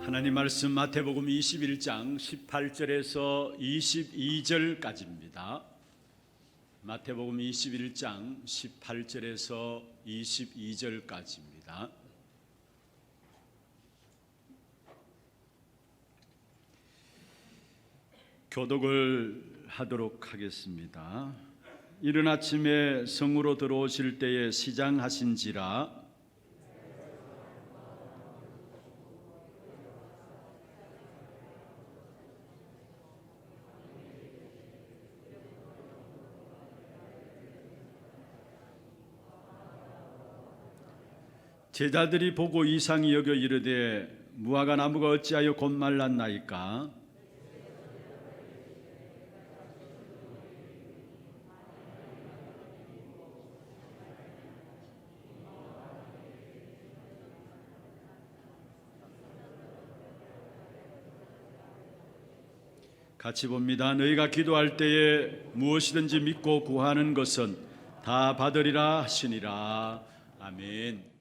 하나님 말씀 마태복음 21장 18절에서 22절까지입니다. 마태복음 21장 18절에서 22절까지입니다. 교독을 하도록 하겠습니다. 이른 아침에 성으로 들어오실 때에 시장하신지라 제자들이 보고 이상히 여겨 이르되 무화과 나무가 어찌하여 곧 말랐나이까? 같이 봅니다. 너희가 기도할 때에 무엇이든지 믿고 구하는 것은 다 받으리라 하시니라. 아멘.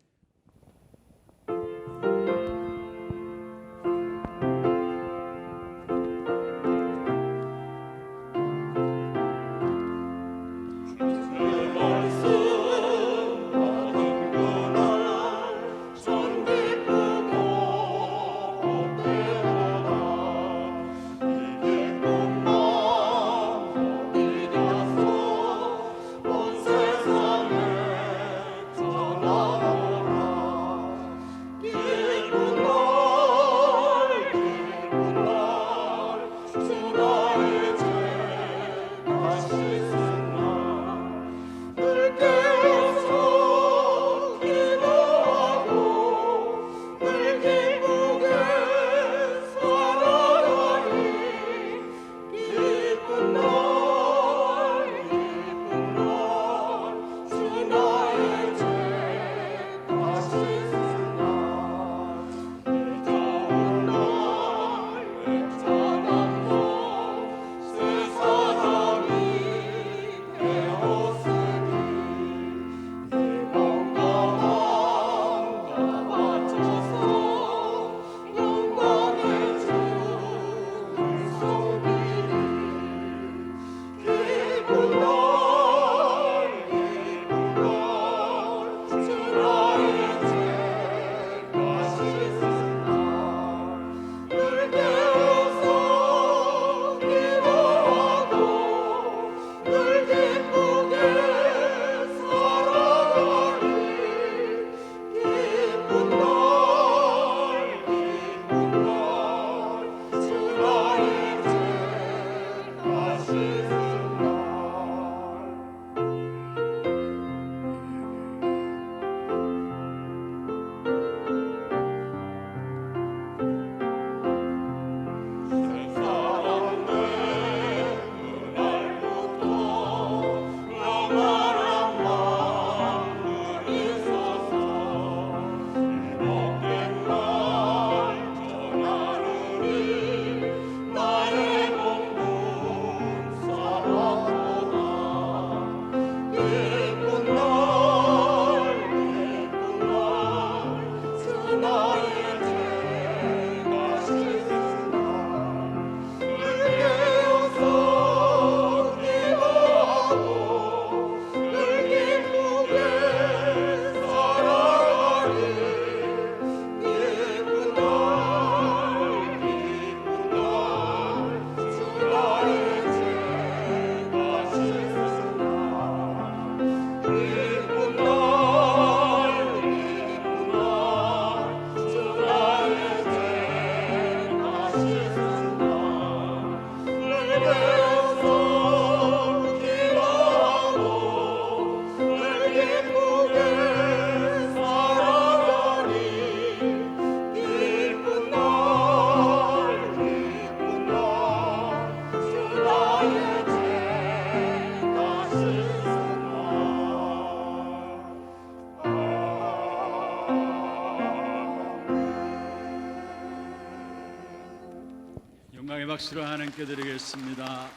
영광의 박수로 하나님께 드리겠습니다.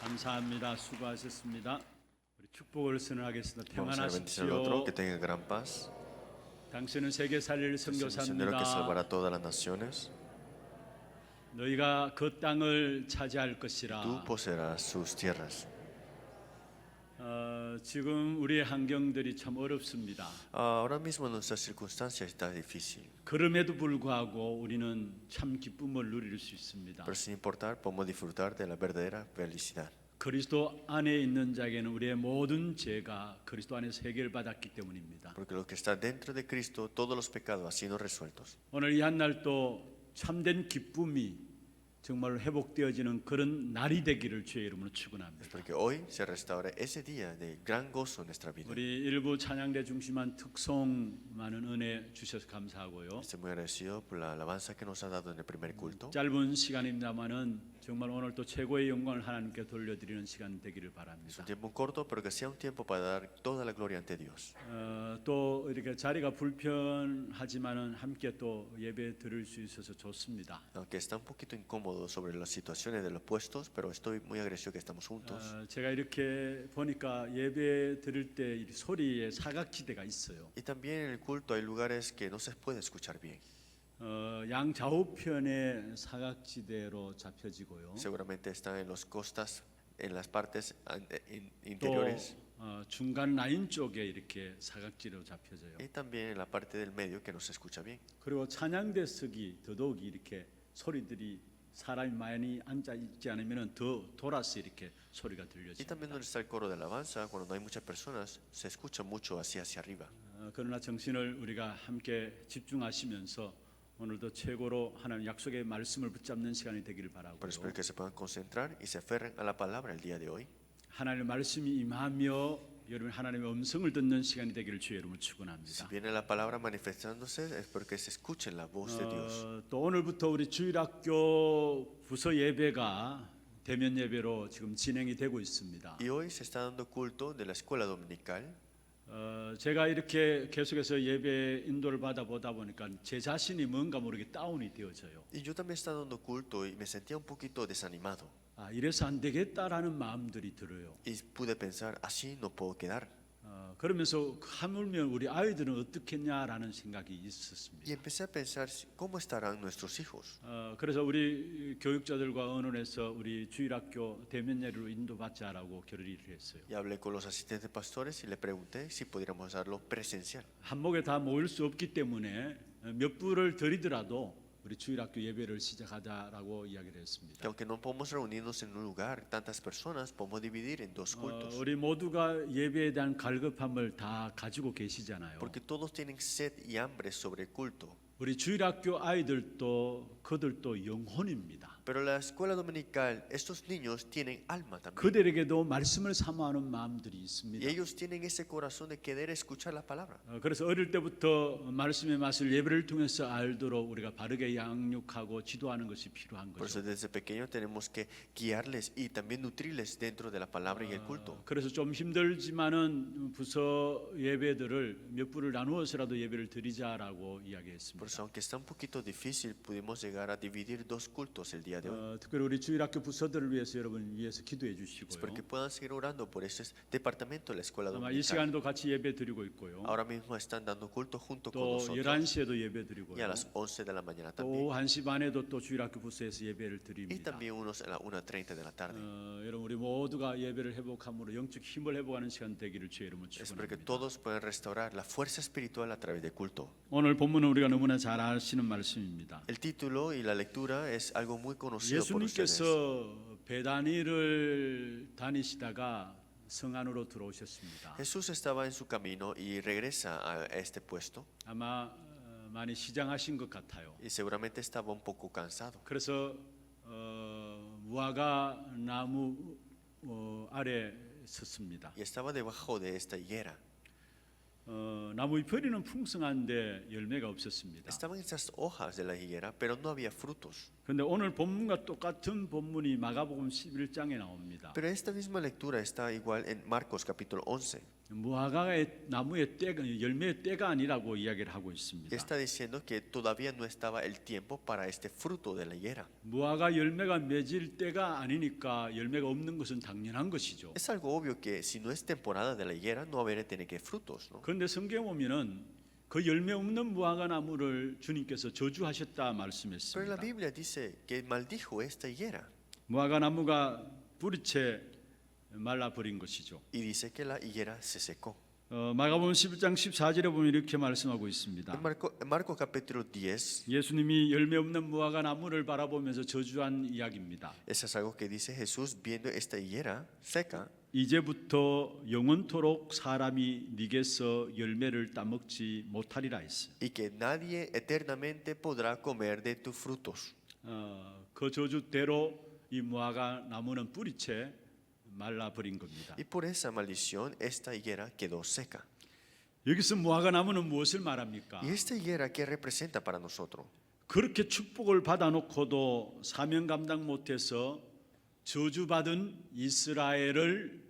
감사합니다. 수고하셨습니다. 우리 축복을 선언하겠습니다. Vamos a bendecir al otro, 평안하십시오. que tenga gran paz. 당신은 세계 살릴 Es el misionero que 선교사입니다. salvará a todas las naciones. 너희가 그 땅을 차지할 Tú 것이라. poseerás sus tierras. 지금 우리의 환경들이 참 어렵습니다. Ahora mismo nuestra circunstancia está difícil, 그럼에도 불구하고 우리는 참 기쁨을 누릴 수 있습니다. pero sin importar podemos disfrutar de la verdadera felicidad. 그리스도 안에 있는 자에게는 우리의 모든 죄가 그리스도 안에서 해결받았기 때문입니다. Porque lo que está dentro de Cristo, todos los pecados han sido resueltos. 오늘 이 한 날도 참된 기쁨이 정말 회복되어지는 그런 날이 되기를 주의 이름으로 축원합니다. Espero que hoy se restaure ese día de gran gozo en nuestra vida. 우리 일부 찬양대 중심한 특송 많은 은혜 주셔서 감사하고요. Estoy muy agradecido por la alabanza que nos ha dado en el primer culto. 짧은 시간입니다만은 정말 오늘 또 최고의 영광을 하나님께 돌려드리는 시간 되기를 Es 바랍니다. un tiempo corto, pero que sea un tiempo para dar toda la gloria ante Dios. 또 이렇게 자리가 불편하지만은 함께 또 예배 드릴 수 있어서 좋습니다. Aunque está un poquito incómodo sobre las situaciones de los puestos, pero estoy muy agradecido que estamos juntos. 제가 이렇게 보니까 예배 드릴 때 이 소리에 사각지대가 있어요. Y también en el culto hay lugares que no se puede escuchar bien. 양 좌우편에 사각지대로 잡혀지고요. Seguramente está en las costas, en las partes 또 interiores, 중간 라인 쪽에 이렇게 사각지대로 잡혀져요. y también en la parte del medio que no se escucha bien. 그리고 찬양대석이 더더욱이 이렇게 소리들이 사람이 많이 앉아 있지 않으면 더 돌아서 이렇게 소리가 Y 들려집니다. también donde está el coro de alabanza, cuando no hay muchas personas, se escucha mucho hacia arriba. 그러나 정신을 우리가 함께 집중하시면서 오늘도 최고로 하나님 약속의 말씀을 붙잡는 시간이 되기를 바라고요. Pero espero que se puedan concentrar y se aferren a la palabra el día de hoy. 하나님의 말씀이 임하며 여러분 하나님의 음성을 듣는 시간이 되기를 주의 이름으로 Si 축원합니다. viene la palabra manifestándose, espero que se escuchen la voz de Dios. 또 오늘부터 우리 주일학교 부서 예배가 대면 예배로 지금 진행이 되고 있습니다. Y hoy se está dando culto de la escuela dominical. 제가 이렇게 계속해서 예배 인도를 받아보다 보니까 제 자신이 뭔가 모르게 다운이 되어져요. Y yo también estaba dando culto y me sentía un poquito desanimado. 이래서 안 되겠다라는 마음들이 들어요. Y pude pensar, así no puedo quedar. 그러면서 하물며 우리 아이들은 어떻겠냐라는 생각이 Y 있었습니다. empecé a pensar, ¿cómo estarán nuestros hijos? 그래서 우리 교육자들과 의논해서 우리 주일학교 대면 예배로 인도받자라고 결의를 했어요. Y hablé con los asistentes pastores y le pregunté si pudiéramos hacerlo presencial. 한목에 다 모일 수 없기 때문에 몇 부를 드리더라도 우리 주일학교 예배를 시작하자라고 이야기를 Que 했습니다. aunque no podemos reunirnos en un lugar, tantas personas, podemos dividir en dos cultos. 우리 모두가 예배에 대한 갈급함을 다 가지고 계시잖아요. Porque todos tienen sed y hambre sobre el culto. 우리 주일학교 아이들도 그들도 영혼입니다. Pero la escuela dominical, estos niños tienen alma también. 그들에게도 말씀을 사모하는 마음들이 Y 있습니다. ellos tienen ese corazón de querer escuchar la palabra. 그래서 어릴 때부터 말씀의 맛을 예배를 통해서 알도록 우리가 바르게 양육하고 지도하는 것이 필요한 Por eso 거죠. desde pequeños tenemos que guiarles y también nutrirles dentro de la palabra y el culto. 그래서 좀 힘들지만은 부서 예배들을 몇 부를 나누어서라도 예배를 드리자라고 Por 이야기했습니다. eso aunque está un poquito difícil, pudimos llegar a dividir dos cultos el día de hoy. 특별히 우리 주일학교 부서들을 위해서 여러분 위해서 기도해 Espero que 주시고요. puedan seguir orando por ese departamento de la escuela 아마 이 dominical. 시간에도 같이 예배 드리고 있고요. Ahora mismo están dando culto junto con 또 nosotros. 11시에도 예배 Y a 드리고요. las 11 de la mañana 또 también. 1시 반에도 또 주일학교 부서에서 예배를 Y 드립니다. también unos a las 1:30 de la tarde. 여러분 우리 모두가 예배를 회복함으로 영적 힘을 회복하는 시간 되기를 주의 이름으로 Espero que 축원합니다. todos puedan restaurar la fuerza espiritual a través del culto. 오늘 본문은 우리가 너무나 잘 아시는 말씀입니다. El título y la lectura es algo muy conocido por ustedes. 예수님께서 베다니를 다니시다가 성 안으로 들어오셨습니다. Jesús estaba en su camino y regresa a este puesto 아마 많이 시장하신 것 같아요. y seguramente estaba un poco cansado. 그래서 무화과 나무 아래 섰습니다. Y estaba debajo de esta higuera. 나무 잎뿌리는 풍성한데 열매가 없었습니다. Estaban esas hojas de la higuera, pero no había frutos. 그런데 오늘 본문과 똑같은 본문이 마가복음 11장에 나옵니다. Pero esta misma lectura está igual en Marcos capítulo 11. 무화과의 나무의 때가 열매의 때가 아니라고 이야기를 하고 있습니다. Está diciendo que todavía no estaba el tiempo para este fruto de la higuera. 무화과 열매가 맺을 때가 아니니까 열매가 없는 것은 당연한 것이죠. Es algo obvio que si no es temporada de la higuera, no habrá tener que frutos, ¿no? 그런데 성경 보면은 그 열매 없는 무화과 나무를 주님께서 저주하셨다 Pero en la 말씀했습니다. Biblia dice que maldijo esta higuera 무화과 나무가 뿌리채 말라버린 것이죠. y dice que la higuera se secó. 마가복음 11장 14절에 보면 이렇게 말씀하고 있습니다. En Marcos capítulo 10, 예수님이 열매 없는 무화과 나무를 바라보면서 저주한 이야기입니다. eso es algo que dice Jesús viendo esta higuera seca. 이제부터 영원토록 사람이 네게서 열매를 따먹지 못하리라 했어요. Y que nadie eternamente podrá comer de tus frutos. 그 저주대로 이 무화과 나무는 뿌리채 말라버린 겁니다. Y por esa maldición esta higuera quedó seca. 여기서 무화과 나무는 무엇을 말합니까? ¿Y esta higuera qué representa para nosotros? 그렇게 축복을 받아놓고도 사명 감당 못해서 저주받은 이스라엘을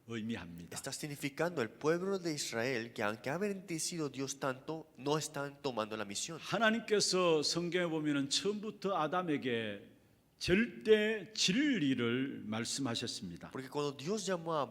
의미합니다. Está significando el pueblo de Israel que aunque ha bendecido Dios tanto, no están tomando la misión. 하나님께서 성경에 보면은 처음부터 아담에게 절대 진리를 말씀하셨습니다. Porque cuando Dios llamó a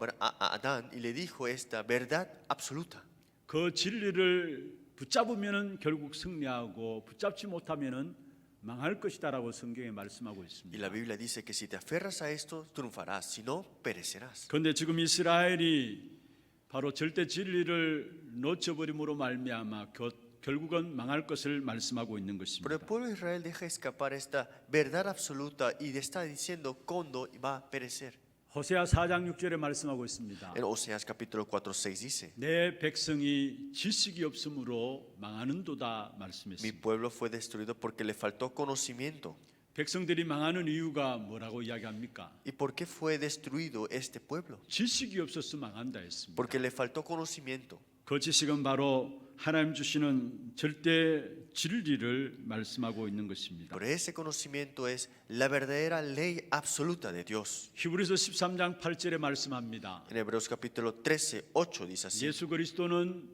Adán y le dijo esta verdad absoluta, 그 진리를 붙잡으면은 결국 승리하고 붙잡지 못하면은 망할 것이다라고 성경에 말씀하고 y 있습니다. la Biblia dice que si te aferras a esto, triunfarás, si no, perecerás. 그런데 지금 이스라엘이 바로 절대 진리를 놓쳐버림으로 말미암아 결국은 망할 것을 말씀하고 있는 Pero 것입니다. el pueblo de Israel deja escapar esta verdad absoluta y está diciendo cuándo va a perecer. 호세아 4장 6절에 말씀하고 있습니다. En Oseas capítulo 4:6 dice: 내 백성이 지식이 없으므로 망하는도다 Mi 말씀했습니다. pueblo fue destruido porque le faltó conocimiento. 백성들이 망하는 이유가 뭐라고 이야기합니까? ¿Y por qué fue destruido este pueblo? 지식이 없어서 망한다 했습니다. Porque le faltó conocimiento. 그 지식은 바로 하나님 주시는 절대 진리를 말씀하고 있는 것입니다. Pero ese conocimiento es la verdadera ley absoluta de Dios. 히브리서 13장 8절에 말씀합니다. En Hebreos capítulo 13:8 dice así: 예수 그리스도는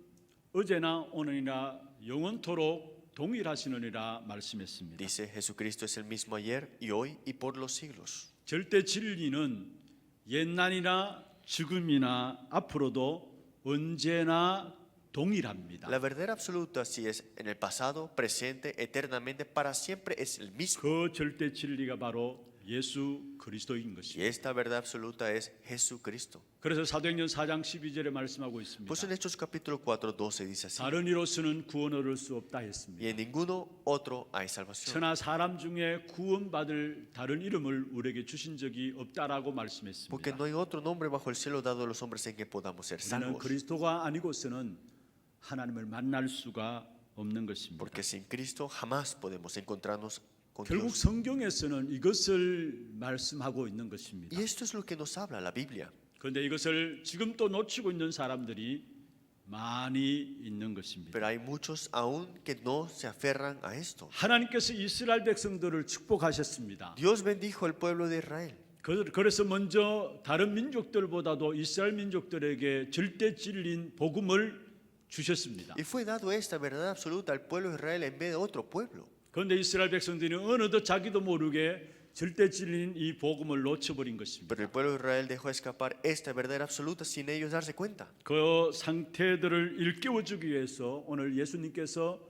어제나 오늘이나 영원토록 동일하시느니라 말씀했습니다. Dice, Jesucristo es el mismo ayer y hoy y por los siglos. 절대 진리는 옛날이나 지금이나 앞으로도 언제나 동일합니다. La verdad absoluta, si es en el pasado, presente, eternamente, para siempre, es el mismo. 그 절대 진리가 바로 예수 그리스도인 Y 것입니다. esta verdad absoluta es Jesucristo. 그래서 사도행전 4장 12절에 말씀하고 있습니다. Pues en Hechos capítulo 4:12 dice así: 다른 이로서는 구원 얻을 수 없다 Y 했습니다. en ninguno otro hay salvación. 천하 사람 중에 구원받을 다른 이름을 우리에게 주신 적이 없다라고 말씀했습니다. Porque no hay otro nombre bajo el cielo dado a los hombres en que podamos ser 우리는 salvos. 그리스도가 아니고서는 하나님을 만날 수가 없는 것입니다. Porque sin Cristo jamás podemos encontrarnos con 결국 Dios. 성경에서는 이것을 말씀하고 있는 것입니다. Y esto es lo que nos habla la Biblia. 그런데 이것을 지금 또 놓치고 있는 사람들이 많이 있는 것입니다. Pero hay muchos aún que no se aferran a esto. 하나님께서 이스라엘 백성들을 축복하셨습니다. Dios bendijo al pueblo de Israel. 그래서 먼저 다른 민족들보다도 이스라엘 민족들에게 절대 진리인 복음을 주셨습니다. Y fue dado esta verdad absoluta al pueblo de Israel en vez de otro pueblo. 그런데 이스라엘 백성들이 어느덧 자기도 모르게 절대 진리인 이 복음을 놓쳐버린 것입니다. Pero el pueblo de Israel dejó escapar esta verdad absoluta sin ellos darse cuenta. 그 상태들을 일깨워주기 위해서 오늘 예수님께서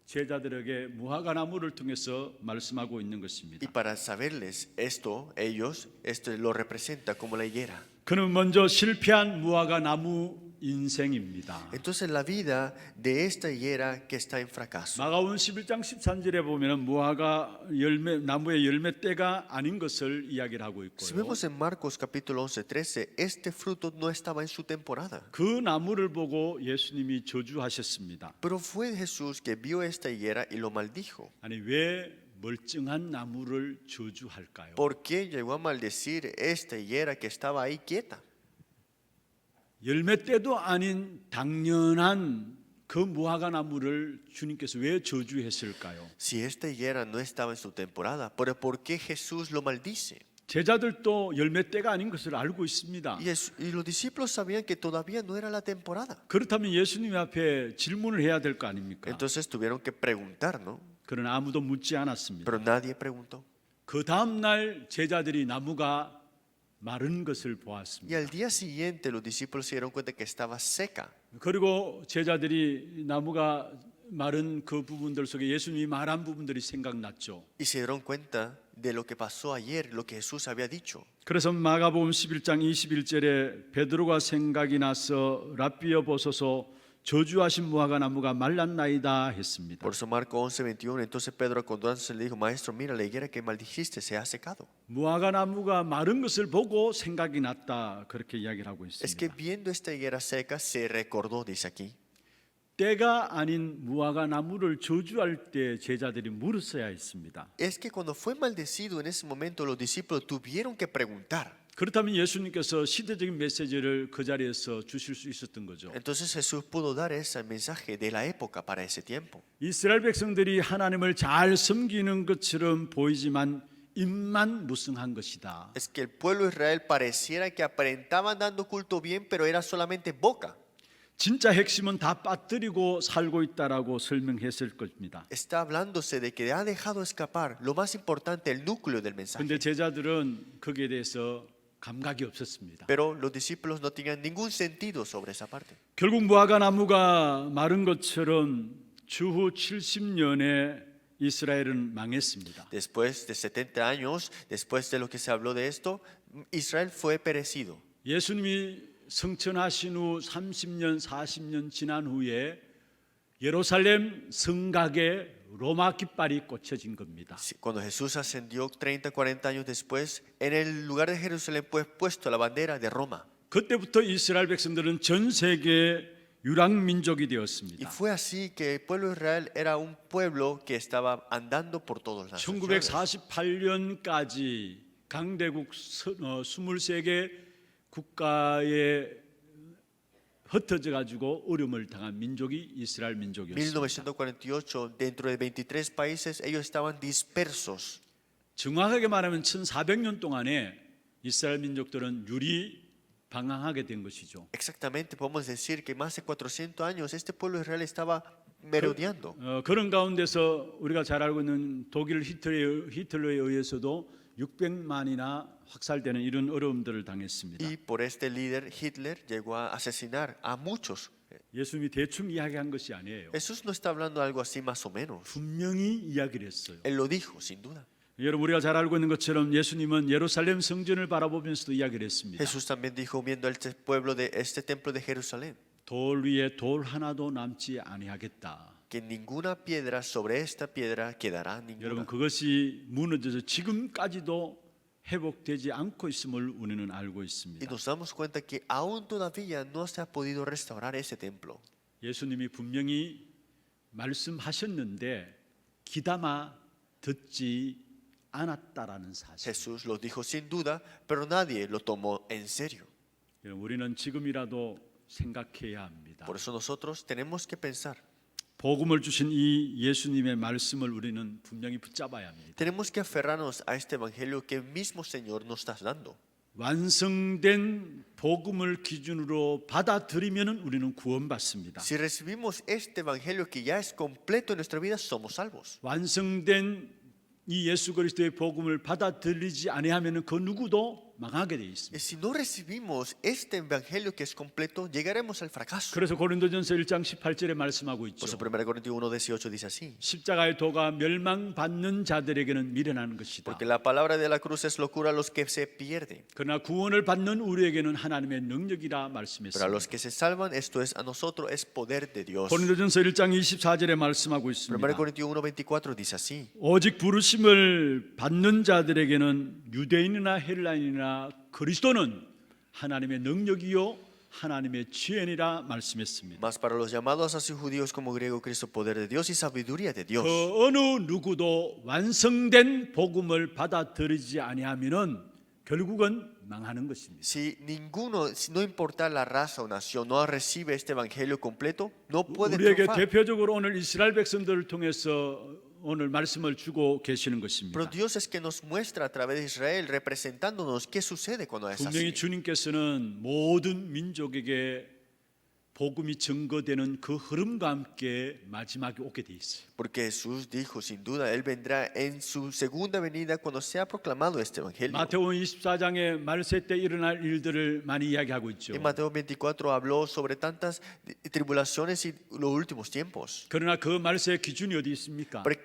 제자들에게 무화과 나무를 통해서 말씀하고 있는 Y 것입니다. para saberles esto, ellos, esto lo representa como la higuera. 그는 먼저 실패한 무화과 나무 인생입니다. Entonces la vida de esta higuera que está en fracaso. 마가복음 11장 13절에 보면은 무화과 열매 나무의 열매 때가 아닌 것을 이야기를 하고 Si 있고요. vemos en Marcos capítulo 11:13, este fruto no estaba en su temporada. 그 나무를 보고 예수님이 저주하셨습니다. Pero fue Jesús que vio esta higuera y lo maldijo. 아니 왜 멀쩡한 나무를 저주할까요? ¿Por qué llegó a maldecir esta higuera que estaba ahí quieta? 열매 때도 아닌 당연한 그 무화과 나무를 주님께서 왜 저주했을까요? Si esta higuera no estaba en su temporada, pero ¿por qué Jesús lo maldice? 제자들도 열매 때가 아닌 것을 알고 있습니다. Y los discípulos sabían que todavía no era la temporada. 그렇다면 예수님 앞에 질문을 해야 될 거 아닙니까? Entonces tuvieron que preguntar, ¿no? 그러나 아무도 묻지 않았습니다. Pero nadie preguntó. 그 다음 날 제자들이 나무가 마른 것을 Y 보았습니다. al día siguiente los discípulos se dieron cuenta que estaba seca. 그리고 제자들이 나무가 말은 그 부분들 속에 예수님이 말한 부분들이 생각났죠. y se dieron cuenta de lo que pasó ayer, lo que Jesús había dicho. 그래서 마가복음 11장 21절에 베드로가 생각이 나서 랍비여 보소서 저주하신 무화과 나무가 말랐나이다 했습니다. Por eso Marco 11:21, entonces Pedro acordándose le dijo, Maestro, mira la higuera que maldijiste se ha secado. 무화과 나무가 마른 것을 보고 생각이 났다 그렇게 이야기를 하고 Es que 있습니다. viendo esta higuera seca se recordó, dice aquí. 때가 아닌 무화과 나무를 저주할 때 제자들이 물었어야 했습니다. Es que cuando fue maldecido en ese momento los discípulos tuvieron que preguntar. 그렇다면 예수님께서 시대적인 메시지를 그 자리에서 주실 수 있었던 거죠. Entonces Jesús pudo dar ese mensaje de la época para ese tiempo. 이스라엘 백성들이 하나님을 잘 섬기는 것처럼 보이지만 입만 무성한 것이다. Es que el pueblo de Israel pareciera que aparentaban dando culto bien, pero era solamente boca. 진짜 핵심은 다 빠뜨리고 살고 있다라고 설명했을 겁니다. Está hablándose de que ha dejado escapar lo más importante, el núcleo del mensaje. 근데 제자들은 거기에 대해서 감각이 없었습니다. Pero los discípulos no tenían ningún sentido sobre esa parte. 결국 무화과 나무가 마른 것처럼 주후 70년에 이스라엘은 망했습니다. Después de 70 años, después de lo que se habló de esto, Israel fue perecido. 예수님이 성천하신 후 30년, 40년 지난 후에 예루살렘 성곽에 로마 깃발이 꽂혀진 겁니다. Cuando Jesús ascendió 30, 40 años después, en el lugar de Jerusalén fue puesto la bandera de Roma. 그때부터 이스라엘 백성들은 전 세계 유랑 민족이 Y 되었습니다. fue así que el pueblo de Israel era un pueblo que estaba andando por todos lados. 1948년까지 강대국 23개 국가에 흩어져 가지고 어려움을 당한 민족이 이스라엘 민족이었습니다. 1948, dentro de 23 países, ellos estaban dispersos. 정확하게 말하면 1400년 동안에 이스라엘 민족들은 유리 방황하게 된 것이죠. Exactamente, podemos decir que más de 400 años este pueblo de Israel estaba merodeando. 그런 가운데서 우리가 잘 알고 있는 독일 히틀러에 의해서도 600만이나 확살되는 이런 어려움들을 당했습니다. Y por este líder, Hitler llegó a asesinar a muchos. 예수님이 대충 이야기한 것이 아니에요. Jesús no está hablando de algo así más o menos. 분명히 이야기를 했어요. Él lo dijo, sin duda. 여러분 우리가 잘 알고 있는 것처럼 예수님은 예루살렘 성전을 바라보면서도 이야기를 했습니다. Jesús también dijo, viendo este pueblo de este templo de Jerusalén, 돌 위에 돌 하나도 남지 아니하겠다. que ninguna piedra sobre esta piedra quedará ninguna. 여러분 그것이 무너져서 지금까지도 회복되지 않고 있음을 우리는 알고 Y 있습니다. nos damos cuenta que aún todavía no se ha podido restaurar ese templo. 예수님이 분명히 말씀하셨는데 귀담아 듣지 않았다라는 사실. Jesús lo dijo sin duda, pero nadie lo tomó en serio. 여러분, 우리는 지금이라도 생각해야 합니다. Por eso nosotros tenemos que pensar. 복음을 주신 이 예수님의 말씀을 우리는 분명히 붙잡아야 합니다. Tenemos que aferrarnos a este evangelio que el mismo Señor nos está dando. 완성된 복음을 기준으로 받아들이면 우리는 구원받습니다. Si recibimos este evangelio que ya es completo en nuestra vida, somos salvos. 완성된 이 예수 그리스도의 복음을 받아들이지 아니하면 그 누구도 망하게 돼 Y 있습니다. si no recibimos este evangelio que es completo, llegaremos al fracaso. 그래서 고린도전서 1장 18절에 말씀하고 Por 있죠. eso 1 Corintios 1:18 dice así. 십자가의 도가 멸망받는 자들에게는 미련한 것이다. Porque la palabra de la cruz es locura a los que se pierden. 그러나 구원을 받는 우리에게는 하나님의 능력이라 Pero a 말씀했습니다. los que se salvan, esto es a nosotros, es poder de Dios. 고린도전서 1장 24절에 말씀하고 1 있습니다. Corintios 1:24 dice así. 오직 부르심을 받는 자들에게는 유대인이나 헬라인이나 그리스도는 하나님의 능력이요 하나님의 지혜니라 말씀했습니다. Mas para los llamados así judíos como griegos, Cristo poder de Dios y sabiduría de Dios. 그 어느 누구도 완성된 복음을 받아들이지 아니하면은 결국은 망하는 것입니다. Si ninguno, si no importa la raza o nación, no recibe este evangelio completo, no puede 우리에게 triunfar. 대표적으로 오늘 이스라엘 백성들을 통해서 오늘 말씀을 주고 계시는 것입니다. Pero Dios es que nos muestra a través de Israel, representándonos qué sucede cuando es 분명히 así. 주님께서는 모든 민족에게 복음이 증거되는 그 흐름과 함께 마지막에 오게 돼 있어요. Porque Jesús dijo, sin duda, Él vendrá en su segunda venida cuando sea proclamado este evangelio. 마태복음 24장에 말세 때 일어날 일들을 많이 이야기하고 있죠. En Mateo 24 habló sobre tantas tribulaciones y los últimos tiempos. 그러나 그 말세의 기준이 어디 있습니까? ¿Pero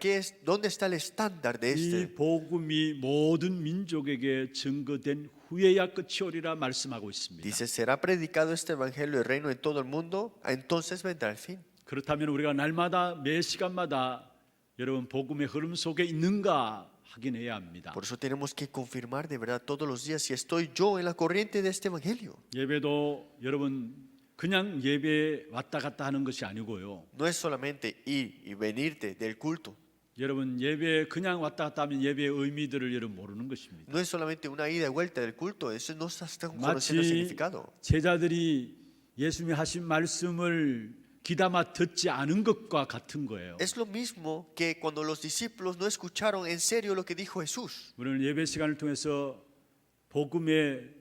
¿dónde está el estándar de 이 este? 복음이 모든 민족에게 증거된 후에야 끝이 오리라 말씀하고 있습니다. Dice, será predicado este evangelio del reino en todo el mundo, entonces vendrá el fin. 그렇다면 우리가 날마다 매 시간마다 여러분 복음의 흐름 속에 있는가 확인해야 합니다. Por eso tenemos que confirmar de verdad todos los días si estoy yo en la corriente de este evangelio. 예배도 여러분 그냥 예배 왔다 갔다 하는 것이 아니고요. No es solamente ir y venirte del culto. 여러분 예배 그냥 왔다 갔다 하면 예배의 의미들을 여러분 모르는 것입니다. No es solamente una ida y vuelta del culto, eso no está conociendo el 마치 significado. 제자들이 예수님이 하신 말씀을 귀담아 듣지 않은 것과 같은 거예요. Es lo mismo que cuando los discípulos no escucharon en serio lo que dijo Jesús. 우리는 예배 시간을 통해서 복음의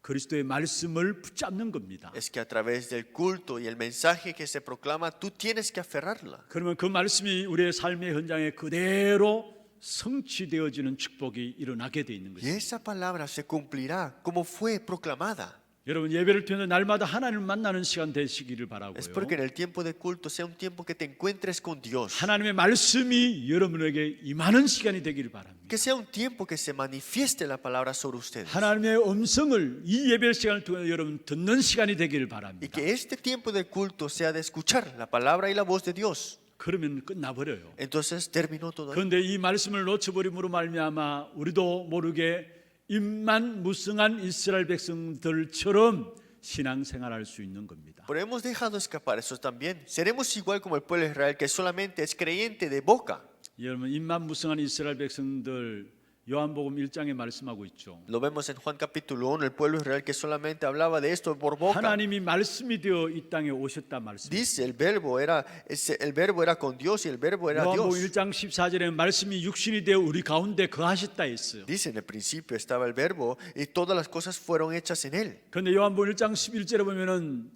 그리스도의 말씀을 붙잡는 겁니다. Es que a través del culto y el mensaje que se proclama, tú tienes que aferrarla. 그러면 그 말씀이 우리의 삶의 현장에 그대로 성취되어지는 축복이 일어나게 돼 있는 Y 것입니다. esa palabra se cumplirá como fue proclamada. 여러분 예배를 통해서 날마다 하나님을 만나는 시간 되시기를 Es porque 바라고요. en el tiempo de culto sea un tiempo que te encuentres con Dios. 하나님의 말씀이 여러분에게 임하는 시간이 되기를 바랍니다. Que sea un tiempo que se manifieste la palabra sobre ustedes. 하나님의 음성을 이 예배 시간을 통해 여러분 듣는 시간이 되기를 Y 바랍니다. que este tiempo de culto sea de escuchar la palabra y la voz de Dios. 그러면 끝나버려요. Entonces terminó todo ahí. 그런데 이 말씀을 놓쳐버림으로 말미암아 우리도 모르게 임만무승한 이스라엘 백성들처럼 신앙생활할 수 있는 겁니다. Pero hemos dejado escapar eso también. Seremos igual como el pueblo de Israel que solamente es creyente de boca. 여러분 임만무승한 이스라엘 백성들 요한복음 1장에 말씀하고 있죠. Lo vemos en Juan capítulo 1, el pueblo de Israel que solamente hablaba de esto por boca. 하나님이 말씀이 되어 이 땅에 오셨다 말씀. Dice el verbo era con Dios y el verbo era 요한복음 Dios. 1장 14절에 말씀이 육신이 되어 우리 가운데 거하셨다 했어요. Dice en el principio estaba el verbo y todas las cosas fueron hechas en él. 그런데 요한복음 1장 11절에 보면은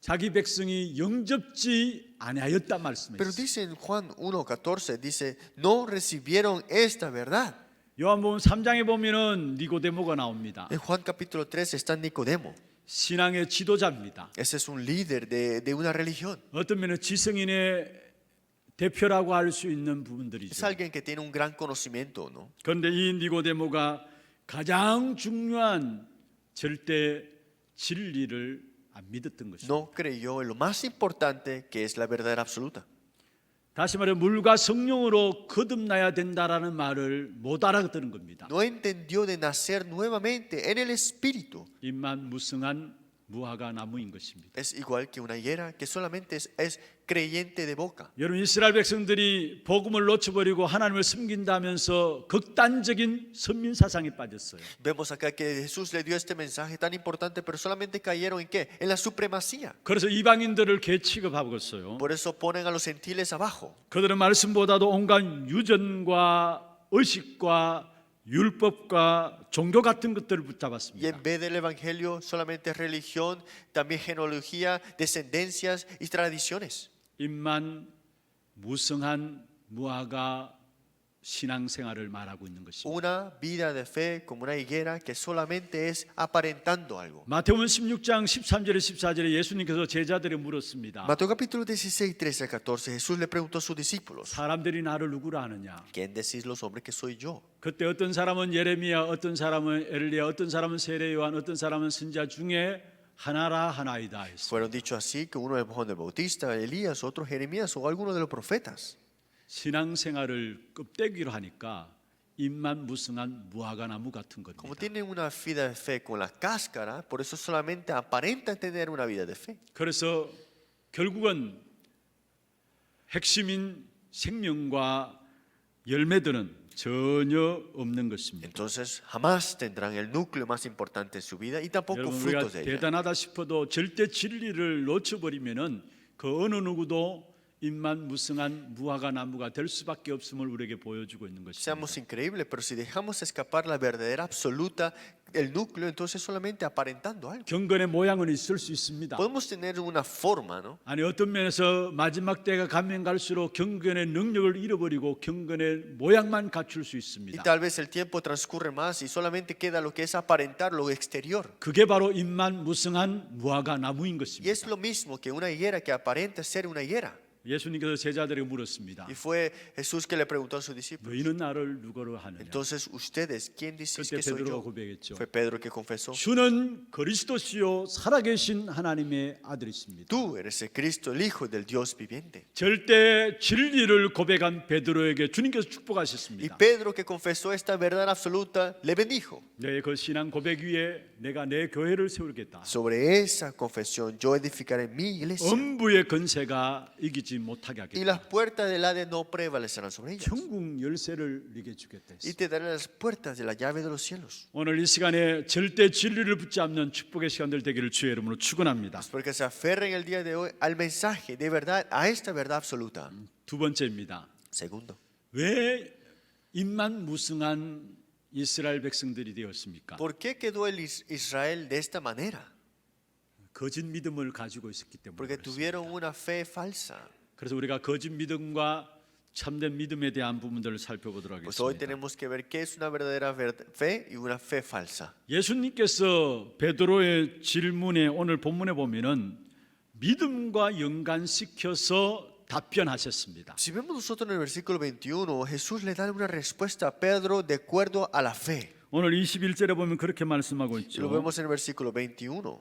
자기 백성이 영접지 아니하였다 Pero 말씀했어요. dice en Juan 1:14 dice, "No recibieron esta verdad." 요한복음 3장에 보면은 니고데모가 나옵니다. En Juan capítulo 3 está Nicodemo. 신앙의 지도자입니다. Ese es un líder de una religión. 어떤 면은 지성인의 대표라고 할 수 있는 Es 부분들이죠. alguien que tiene un gran conocimiento, ¿no? 그런데 이 니고데모가 가장 중요한 절대 진리를 안 믿었던 것입니다. No creyó en lo más importante que es la verdad absoluta. 다시 말해 물과 성령으로 거듭나야 된다라는 말을 못 알아듣는 겁니다. No entendió de nacer nuevamente en el espíritu. 입만 무성한 무화과 나무인 것입니다. Es igual que una higuera que solamente es creyente de boca. 여러분 이스라엘 백성들이 복음을 놓쳐버리고 하나님을 섬긴다면서 극단적인 선민 사상에 빠졌어요. Vemos acá que Jesús le dio este mensaje tan importante, pero solamente cayeron en qué? En la supremacía. 그래서 이방인들을 개 취급하고 있어요. Por eso ponen a los gentiles abajo. 그들은 말씀보다도 온갖 유전과 의식과 율법과 종교 같은 것들을 Y 붙잡았습니다. en vez del evangelio solamente religión, también genealogía, descendencias y tradiciones. 입만 무성한 무화과 신앙생활을 말하고 있는 것입니다. Una vida de fe como una higuera que solamente es aparentando algo. 마태복음 16장 13절에 14절에 예수님께서 제자들에게 물었습니다. Mateo capítulo 16, 13 al 14, Jesús le preguntó a sus discípulos, 사람들이 나를 누구라 하느냐? ¿quién decís los hombres que soy yo? 그때 어떤 사람은 예레미야, 어떤 사람은 엘리야, 어떤 사람은 세례 요한, 어떤 사람은 선지자 중에 하나라 하나이다 했어요. Fueron dicho así que uno es Juan el Bautista, Elías, otro Jeremías o alguno de los profetas. 신앙생활을 껍데기로 하니까 입만 무성한 무화과 나무 같은 Como 겁니다. tienen una vida de fe con la cáscara, por eso solamente aparentan tener una vida de fe. 그래서 결국은 핵심인 생명과 열매들은 전혀 없는 것입니다. Entonces jamás tendrán el núcleo más importante en su vida y tampoco 여러분 우리가 frutos de ella. 대단하다 싶어도 절대 진리를 놓쳐버리면은 그 어느 누구도 임만무승한 무화과 나무가 될 수밖에 없음을 우리에게 보여주고 있는 것입니다. Seamos increíbles, pero si dejamos escapar la verdadera absoluta, el núcleo, entonces solamente aparentando algo. 경건의 모양은 있을 수 있습니다. Podemos tener una forma, ¿no? 아니 어떤 면에서 마지막 때가 가면 갈수록 경건의 능력을 잃어버리고 경건의 모양만 갖출 수 Y 있습니다. tal vez el tiempo transcurre más y solamente queda lo que es aparentar lo exterior. 그게 바로 임만무승한 무화과 나무인 Y 것입니다. es lo mismo que una higuera que aparenta ser una higuera. 예수님께서 제자들에게 물었습니다. Y fue Jesús que le preguntó a sus discípulos. 너희는 나를 누구로 하느냐? Entonces, ustedes, ¿quién decís 그때 que soy 베드로가 yo? 고백했죠. Fue Pedro que confesó. 주는 그리스도시요 살아계신 하나님의 아들이십니다. Tú eres el Cristo, el Hijo del Dios viviente. 절대 진리를 고백한 베드로에게 주님께서 Y 축복하셨습니다. Pedro que confesó esta verdad absoluta, le bendijo. 내 그 신앙 고백 위에 내가 내 교회를 세우겠다. Sobre esa confesión yo edificaré mi iglesia. 음부의 건세가 이기지 못하게 Y 하겠다. las puertas del Hades no prevalecerán sobre ellas. 천국 열쇠를 네게 주겠다. Y te daré las puertas de la llave de los cielos. 오늘 이 시간에 절대 진리를 붙잡는 축복의 시간들 되기를 주의 이름으로 축원합니다. Porque se aferren el día de hoy al mensaje de verdad, a esta verdad absoluta. 두 번째입니다. Segundo, 왜 입만 무승한 이스라엘 백성들이 되었습니까? ¿por qué quedó el Israel de esta manera? 거짓 믿음을 가지고 있었기 때문에 Porque 그렇습니다. tuvieron una fe falsa. 그래서 우리가 거짓 믿음과 참된 믿음에 대한 부분들을 살펴보도록 Pues hoy 하겠습니다. tenemos que ver qué es una verdadera fe y una fe falsa. 예수님께서 베드로의 질문에 오늘 본문에 보면은 믿음과 연관시켜서 답변하셨습니다. Si vemos nosotros en el versículo 21, Jesús le da una respuesta a Pedro de acuerdo a la fe. 오늘 21절에 보면 그렇게 말씀하고 Y lo 있죠. vemos en el versículo 21.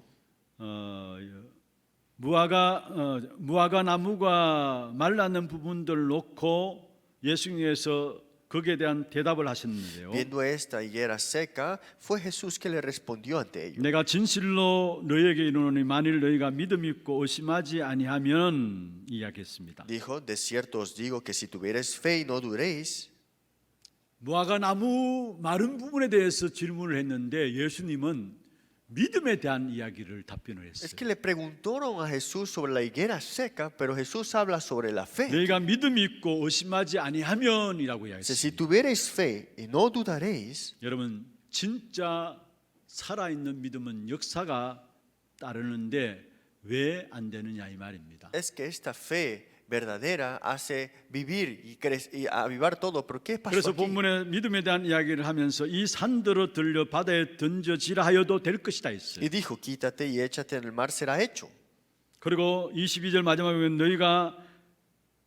무화과 나무가 말랐는 부분들 놓고 예수님께서 거기에 대한 대답을 하셨는데요. Viendo esta higuera seca, fue Jesús que le respondió ante ellos. 내가 진실로 너희에게 이르노니 만일 너희가 믿음 있고 의심하지 아니하면 이야기했습니다. Dijo, de cierto os digo que si tuvierais fe y no duréis, 무화과 나무 마른 부분에 대해서 질문을 했는데 예수님은 믿음에 대한 이야기를 답변을 es 했어요. que le preguntaron a Jesús sobre la higuera seca, pero Jesús habla sobre la fe. 너희가 믿음 있고 의심하지 아니하면이라고 Si 이야기했습니다. tuvierais fe y no dudaréis, 여러분 진짜 살아있는 믿음은 역사가 따르는데 왜 안 되느냐 이 말입니다. es que esta fe verdadera hace vivir y avivar todo. ¿Pero qué pasó 그래서 aquí? 본문에 믿음에 대한 이야기를 하면서 이 산들어 들려 바다에 던져지라 하여도 될 것이다 했어요. Y dijo, quítate y échate en el mar, será hecho. 그리고 22절 마지막에 보면 너희가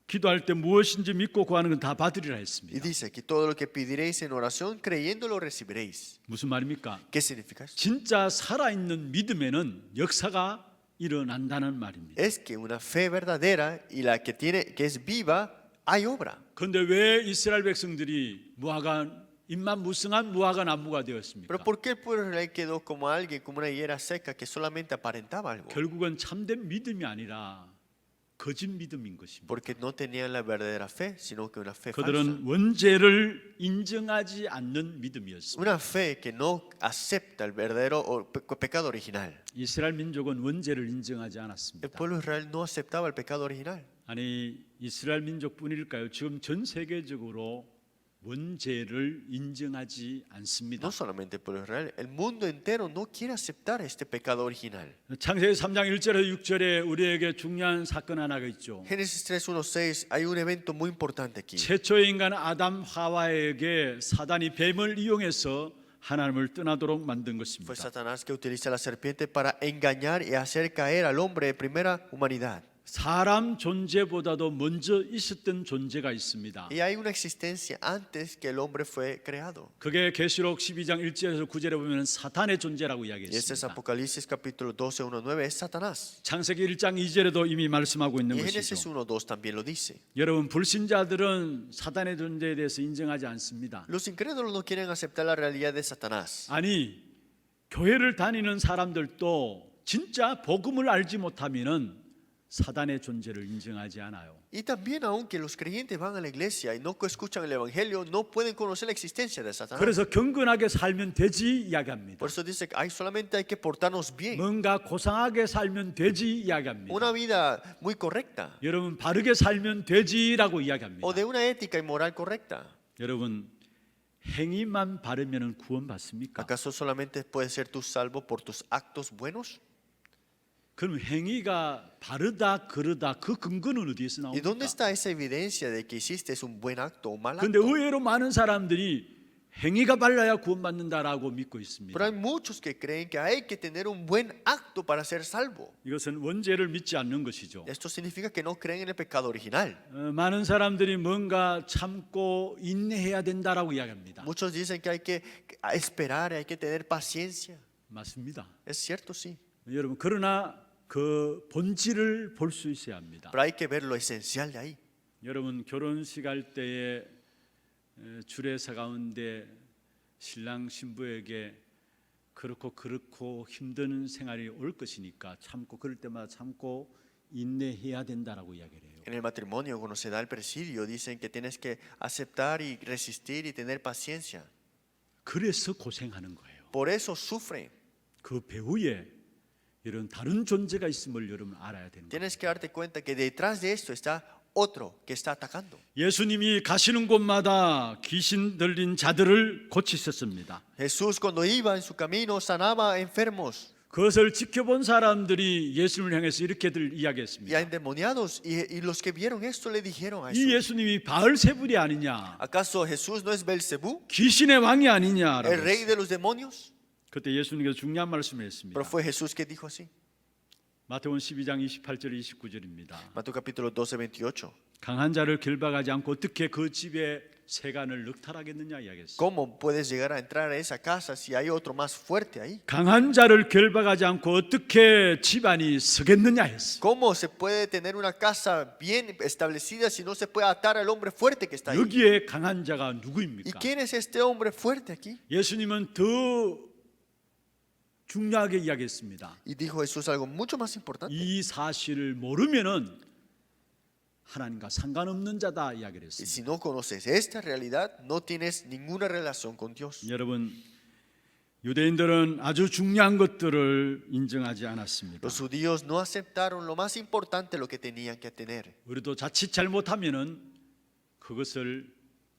기도할 때 무엇인지 믿고 구하는 건 다 받으리라 Y 했습니다. dice que todo lo que pediréis en oración, creyéndolo recibiréis. 무슨 말입니까? ¿Qué significa esto? 진짜 살아있는 믿음에는 역사가 일어난다는 말입니다. Es que una fe verdadera y la que es viva, hay obra. 그런데 왜 이스라엘 백성들이 입만 무성한 무화과 나무가 되었습니까? Pero ¿por qué el pueblo de Israel quedó como alguien, como una higuera seca que solamente aparentaba algo? 결국은 참된 믿음이 아니라 거짓 믿음인 것입니다. Porque no tenían la verdadera fe, sino que una fe falsa. 그들은 원죄를 인정하지 않는 믿음이었습니다. Una fe que no acepta el verdadero pecado original. 이스라엘 민족은 원죄를 인정하지 El 않았습니다. pueblo de Israel no aceptaba el pecado original. 아니 이스라엘 민족뿐일까요? 지금 전 세계적으로 원죄를 인정하지 않습니다. No solamente el pueblo de Israel, el mundo entero no quiere aceptar este pecado original. 창세기 3장 1절에서 6절에 우리에게 중요한 사건 하나가 있죠. Génesis 3:1-6 hay un evento muy importante aquí. 최초의 인간 아담 하와에게 사단이 뱀을 이용해서 하나님을 떠나도록 만든 것입니다. Fue Satanás que utiliza la serpiente para engañar y hacer caer al hombre de primera humanidad. 사람 존재보다도 먼저 있었던 존재가 있습니다. Y hay una existencia antes que el hombre fue creado. 그게 계시록 12장 1절에서 9절에 보면 사탄의 존재라고 Y este es 이야기했습니다. Apocalipsis capítulo 12:1-9, es Satanás. 창세기 1장 2절에도 이미 말씀하고 있는 Y Génesis 것이죠. 1:2 también lo dice. 여러분 불신자들은 사탄의 존재에 대해서 인정하지 않습니다. Los incrédulos no quieren aceptar la realidad de Satanás. 아니 교회를 다니는 사람들도 진짜 복음을 알지 못하면은 사단의 존재를 인정하지 않아요. Y también aunque los creyentes van a la iglesia y no escuchan el evangelio, no pueden conocer la existencia de Satanás. 그래서 경건하게 살면 되지 이야기합니다. Por eso dice que solamente hay que portarnos bien. 뭔가 고상하게 살면 되지 이야기합니다. Una vida muy correcta 여러분 바르게 살면 되지라고 이야기합니다. o de una ética y moral correcta. 여러분 행위만 바르면 구원받습니까? ¿Acaso solamente puedes ser tú salvo por tus actos buenos? 그럼 행위가 바르다 그르다 그 근거는 어디에서 ¿Y dónde 나옵니까? está esa evidencia de que hiciste un buen acto o mal 그런데 acto? 의외로 많은 사람들이 행위가 발라야 구원받는다라고 믿고 있습니다. Pero hay muchos que creen que hay que tener un buen acto para ser salvo. 이것은 원죄를 믿지 않는 것이죠. Esto significa que no creen en el pecado original. 많은 사람들이 뭔가 참고 인내해야 된다라고 이야기합니다. Muchos dicen que hay que esperar, hay que tener paciencia. 맞습니다. Es cierto, sí. 여러분 그러나 그 본질을 볼 수 있어야 합니다. Pero hay que ver lo esencial de ahí. 여러분 결혼식 할 때에 주례사 가운데 신랑 신부에게 그렇고 힘든 생활이 올 것이니까 참고 그럴 때마다 참고 인내해야 된다라고 이야기를 해요. En el matrimonio, cuando se da el presidio, dicen que tienes que aceptar y resistir y tener paciencia. 그래서 고생하는 거예요. Por eso sufren. 그 배후에 이런 다른 존재가 있음을 여러분 알아야 되는 거예요. Tienes que darte cuenta que detrás de esto está otro que está atacando. 예수님이 가시는 곳마다 귀신 들린 자들을 고치셨습니다. Jesús cuando iba en su camino sanaba enfermos 그것을 지켜본 사람들이 예수님을 향해서 이렇게들 y a 이야기했습니다. endemoniados y los que vieron esto le dijeron a 이 Jesús, 예수님이 바알세불이 아니냐? ¿acaso Jesús no es Belcebú, 귀신의 왕이 el 아니냐라고 rey 했어요. de los demonios? 그때 예수님께서 중요한 말씀을 했습니다. Pero fue Jesús que dijo así. 마태복음 12장 28절 29절입니다. Mateo capítulo 12, 28. 강한 자를 결박하지 않고 어떻게 그 집에 세간을 늑탈하겠느냐 이야기했어요. ¿Cómo puedes llegar a entrar a esa casa si hay otro más fuerte ahí? 강한 자를 결박하지 않고 어떻게 집안이 서겠느냐 했어요. ¿Cómo se puede tener una casa bien establecida si no se puede atar al hombre fuerte que está ahí? 여기에 강한 자가 ¿Y 누구입니까? quién es este hombre fuerte aquí? 예수님은 더 중요하게 이야기했습니다. Y dijo Jesús algo mucho más importante. 이 사실을 모르면은 하나님과 상관없는 자다 이야기를 Y 했습니다. si no conoces esta realidad, no tienes ninguna relación con Dios. 여러분 유대인들은 아주 중요한 것들을 인정하지 않았습니다. Los judíos no aceptaron lo más importante, lo que tenían que tener. 우리도 자칫 잘못하면은 그것을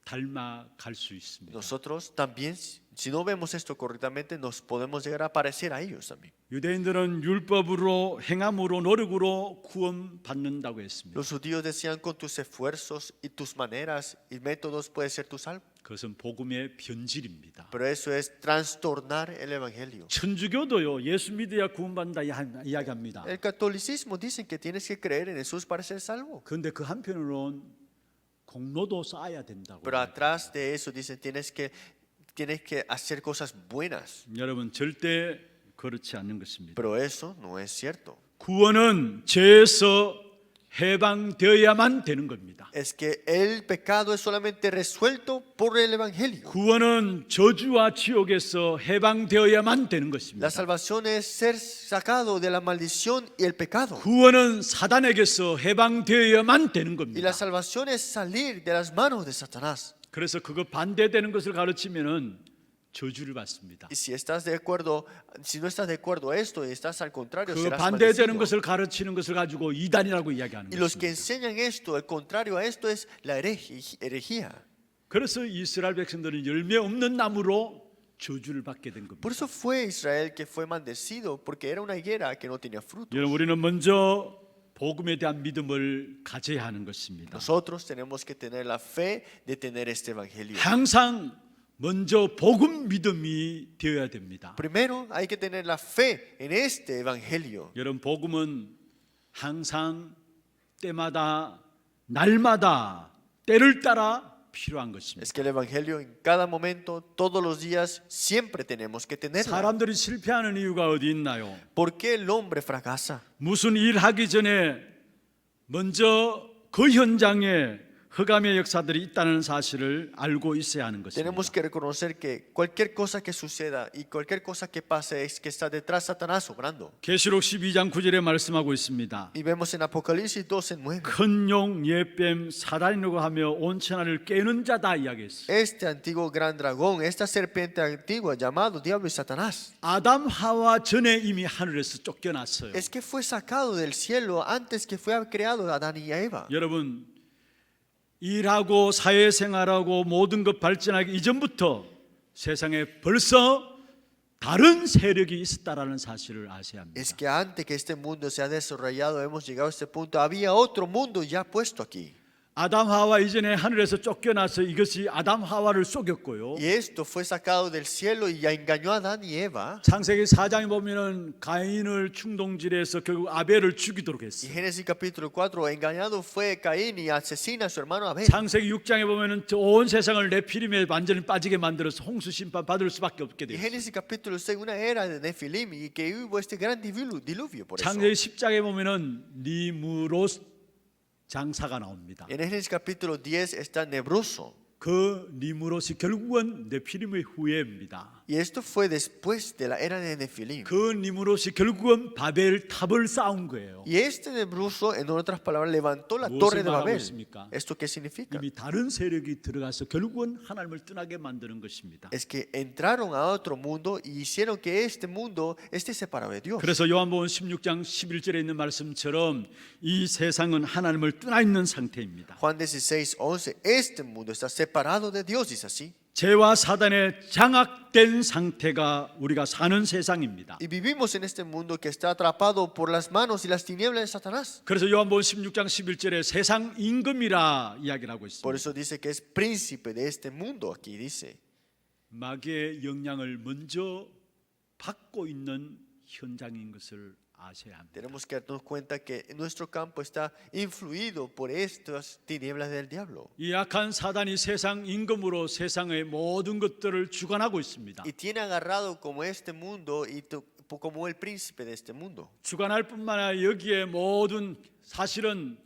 닮아갈 수 있습니다. Nosotros también, si no vemos esto correctamente, nos podemos llegar a parecer a ellos también. 유대인들은 율법으로 행함으로 노력으로 구원받는다고 했습니다. Los judíos decían con tus esfuerzos y tus maneras y métodos puedes ser tu salvo. 그것은 복음의 변질입니다. Pero eso es trastornar el evangelio. 천주교도요 예수 믿어야 구원받는다 이야기합니다. El catolicismo dicen que tienes que creer en Jesús para ser salvo. 그런데 그 한편으로는 공로도 쌓아야 된다고. Pero atrás de eso dicen tienes que hacer cosas buenas. 여러분 절대 그렇지 않는 것입니다. Pero eso no es cierto. 구원은 죄에서 해방되어야만 되는 겁니다. Es que el pecado es solamente resuelto por el evangelio. 구원은 저주와 지옥에서 해방되어야만 되는 것입니다. La salvación es ser sacado de la maldición y el pecado. 구원은 사단에게서 해방되어야만 되는 Y 겁니다. la salvación es salir de las manos de Satanás. 그래서 그거 반대되는 것을 가르치면은 저주를 받습니다. Y si no estás de acuerdo a esto y estás al contrario, 그 serás 반대되는 maldecido. 것을 가르치는 것을 가지고 이단이라고 이야기하는 Y los que 것입니다. enseñan esto, el contrario a esto es la herejía. 그래서 이스라엘 백성들은 열매 없는 나무로 저주를 받게 된 겁니다. Por eso fue Israel que fue maldecido, porque era una higuera que no tenía fruto. 여러분 우리는 먼저 복음에 대한 믿음을 가져야 하는 것입니다. Nosotros tenemos que tener la fe de tener este evangelio. 항상 먼저 복음 믿음이 되어야 됩니다. Primero hay que tener la fe en este evangelio. 여러분 복음은 항상 때마다 날마다 때를 따라 필요한 것입니다. Es que el evangelio en cada momento, todos los días, siempre tenemos que tenerlo. 사람들이 실패하는 이유가 어디 있나요? ¿Por qué el hombre fracasa? 무슨 일 하기 전에 먼저 그 현장에 흑암의 역사들이 있다는 사실을 알고 있어야 하는 Tenemos 것입니다. que reconocer que cualquier cosa que suceda y cualquier cosa que pase es que está detrás Satanás obrando. 계시록 12장 9절에 말씀하고 있습니다. Y vemos en Apocalipsis 12:9. 큰 용 예뱀 사단이라고 하며 온 천하를 깨는 자다 이야기했어요. Este antiguo gran dragón, esta serpiente antigua llamado Diablo y Satanás, 아담 하와 전에 이미 하늘에서 쫓겨났어요. es que fue sacado del cielo antes que fue creado Adán y Eva. 여러분 일하고 사회생활하고 모든 것 발전하기 이전부터 세상에 벌써 다른 세력이 있었다라는 사실을 아셔야 합니다. Es que antes que este mundo se ha desarrollado, hemos llegado a este punto, había otro mundo ya puesto aquí. 아담 하와 이전에 하늘에서 쫓겨나서 이것이 아담 하와를 속였고요. Y esto fue sacado del cielo y ya engañó a Adán y Eva. 창세기 4장에 보면은 가인을 충동질해서 결국 아벨을 죽이도록 Y 했어요. Génesis capítulo 4, engañado fue Caín y asesina a su hermano Abel. 창세기 6장에 보면은 온 세상을 네피림에 완전히 빠지게 만들어서 홍수 심판 받을 수밖에 없게 Y 돼요. Génesis capítulo 6, una era de Nefilim y que hubo este gran diluvio por eso. 창세기 10장에 보면은 니무롯 장사가 나옵니다. En Génesis capítulo 10 está Nebroso. 그 니무롯이 결국은 네피림의 후예입니다. Y esto fue después de la era de Nefilim. 그 니무롯이 결국은 바벨 탑을 쌓은 거예요. Y este Nebroso, en otras palabras, levantó la 무엇을 torre de 말하고 Babel. 있습니까? ¿Esto qué significa? 이미 다른 세력이 들어가서 결국은 하나님을 떠나게 만드는 것입니다. Es que entraron a otro mundo y hicieron que este mundo esté separado de Dios. 그래서 요한복음 16장 11절에 있는 말씀처럼 이 세상은 하나님을 떠나 있는 상태입니다. Juan 16:11, este mundo está separado de Dios, dice así. 죄와 사단에 장악된 상태가 우리가 사는 세상입니다. Y vivimos en este mundo que está atrapado por las manos y las tinieblas de Satanás. 그래서 요한복음 16장 11절에 세상 임금이라 이야기를 하고 Por 있습니다. eso dice que es príncipe de este mundo, aquí dice. 마귀의 영향을 먼저 받고 있는 현장인 것을 아셔야 합니다. Tenemos que darnos cuenta que nuestro campo está influido por estas tinieblas del diablo. 이 악한 사단이 세상 임금으로 세상의 모든 것들을 주관하고 있습니다. Y tiene agarrado como este mundo y como el príncipe de este mundo. 주관할 뿐만 아니라 여기에 모든 사실은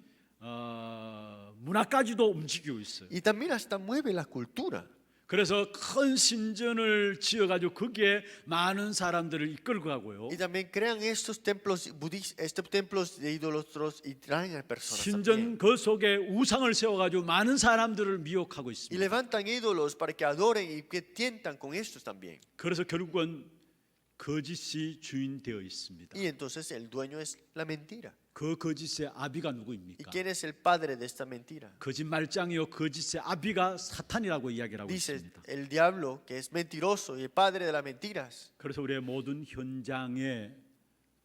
문화까지도 움직이고 있어요. Y también hasta mueve la cultura. 그래서 큰 신전을 지어가지고 거기에 많은 사람들을 이끌고 가고요. Y también crean estos templos budistas, estos templos de ídolos y traen a personas 신전 también. 그 속에 우상을 세워가지고 많은 사람들을 미혹하고 Y 있습니다. levantan ídolos para que adoren y que tientan con estos también. 그래서 결국은 거짓이 주인 되어 있습니다. Y entonces el dueño es la mentira. 그 거짓의 아비가 ¿Y 누구입니까? quién es el padre de esta mentira? 거짓말장이요 거짓의 아비가 사탄이라고 이야기를 하고 Dice 있습니다. el diablo, que es mentiroso y el padre de las mentiras. 그래서 우리의 모든 현장에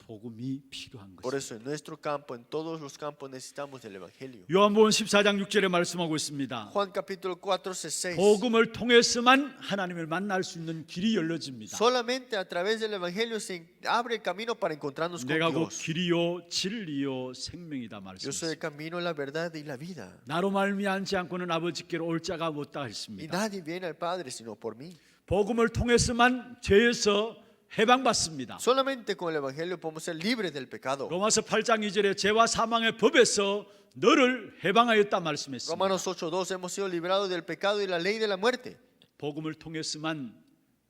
복음이 필요한 Por 것입니다. eso en nuestro campo, en todos los campos necesitamos del evangelio. 요한복음 14장 6절에 말씀하고 있습니다. Juan capítulo 14, 6. 복음을 통해서만 하나님을 만날 수 있는 길이 열려집니다. Solamente a través del evangelio se abre el camino para encontrarnos con 내가 곧 Dios. 길이요 진리요 생명이다 Yo soy el 말씀했습니다. camino, la verdad y la vida. 나로 말미암지 않고는 아버지께로 올 자가 없다 Y 했습니다. nadie viene al Padre sino por mí. 복음을 통해서만 죄에서 해방받습니다. Solamente con el evangelio podemos ser libres del pecado. 로마서 8장 2절에 죄와 사망의 법에서 너를 해방하였다 말씀했습니다. Romanos 8:2 hemos sido librados del pecado y la ley de la muerte. 복음을 통해서만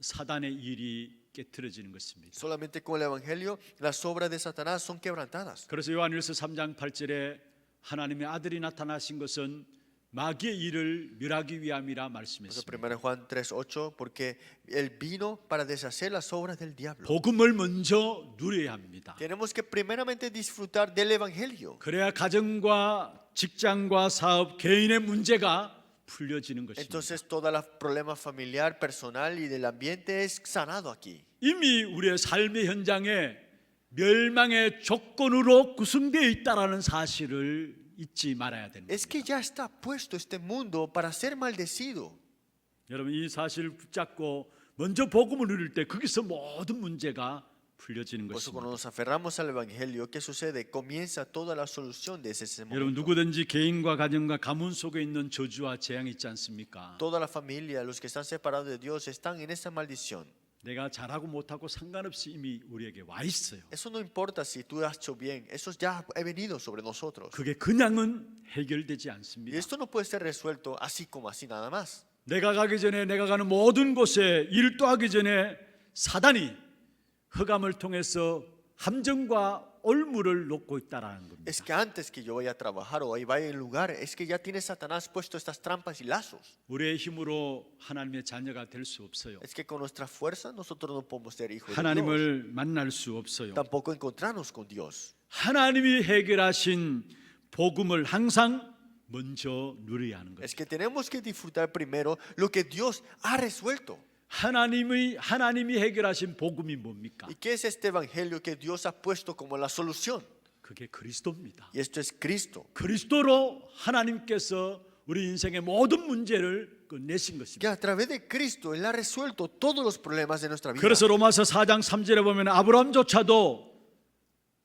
사단의 일이 깨트려지는 것입니다. Solamente con el evangelio las obras de Satanás son quebrantadas. 그래서 요한일서 3장 8절에 하나님의 아들이 나타나신 것은 마귀의 일을 멸하기 위함이라 Eso 말씀했습니다. 1 Juan 3:8, porque él vino para deshacer las obras del diablo. 복음을 먼저 누려야 합니다. Tenemos que primeramente disfrutar del evangelio. 그래야 가정과 직장과 사업, 개인의 문제가 풀려지는 것입니다. Entonces todo el problema familiar, personal y del ambiente es sanado aquí. 이미 우리의 삶의 현장에 멸망의 조건으로 구성되어 있다라는 사실을 잊지 말아야 됩니다. Es que ya está puesto este mundo para ser maldecido. 여러분 이 사실을 붙잡고 먼저 복음을 누릴 때 거기서 모든 문제가 풀려지는 Por eso cuando 것입니다. nos aferramos al evangelio, ¿qué sucede? Comienza toda la solución de ese 여러분 momento. 누구든지 개인과 가정과 가문 속에 있는 저주와 재앙이 있지 않습니까? Toda la familia, los que están separados de Dios, están en esa maldición. 내가 잘하고 못하고 상관없이 이미 우리에게 와 있어요. Eso no importa si tú has hecho bien, eso ya ha venido sobre nosotros. 그게 그냥은 해결되지 Y 않습니다. esto no puede ser resuelto así como así nada más. 내가 가기 전에 내가 가는 모든 곳에 일도 하기 전에 사단이 흑암을 통해서 함정과 올무를 놓고 있다라는 겁니다. Es que antes que yo vaya a trabajar o ahí vaya al lugar, es que ya tiene Satanás puesto estas trampas y lazos. 우리의 힘으로 하나님의 자녀가 될 수 없어요. Es que con nuestra fuerza nosotros no podemos ser hijos de Dios. 하나님을 만날 수 없어요. Tampoco encontrarnos con Dios. 하나님이 해결하신 복음을 항상 먼저 누려야 하는 Es 거죠. que tenemos que disfrutar primero lo que Dios ha resuelto. 하나님이 해결하신 복음이 뭡니까? ¿Y qué es este evangelio que Dios ha puesto como la solución? 그게 그리스도입니다. Y esto es Cristo. 그리스도로 하나님께서 우리 인생의 모든 문제를 끝내신 Que 것입니다. a través de Cristo Él ha resuelto todos los problemas de nuestra vida. 그래서 로마서 4장 3절에 보면 아브라함조차도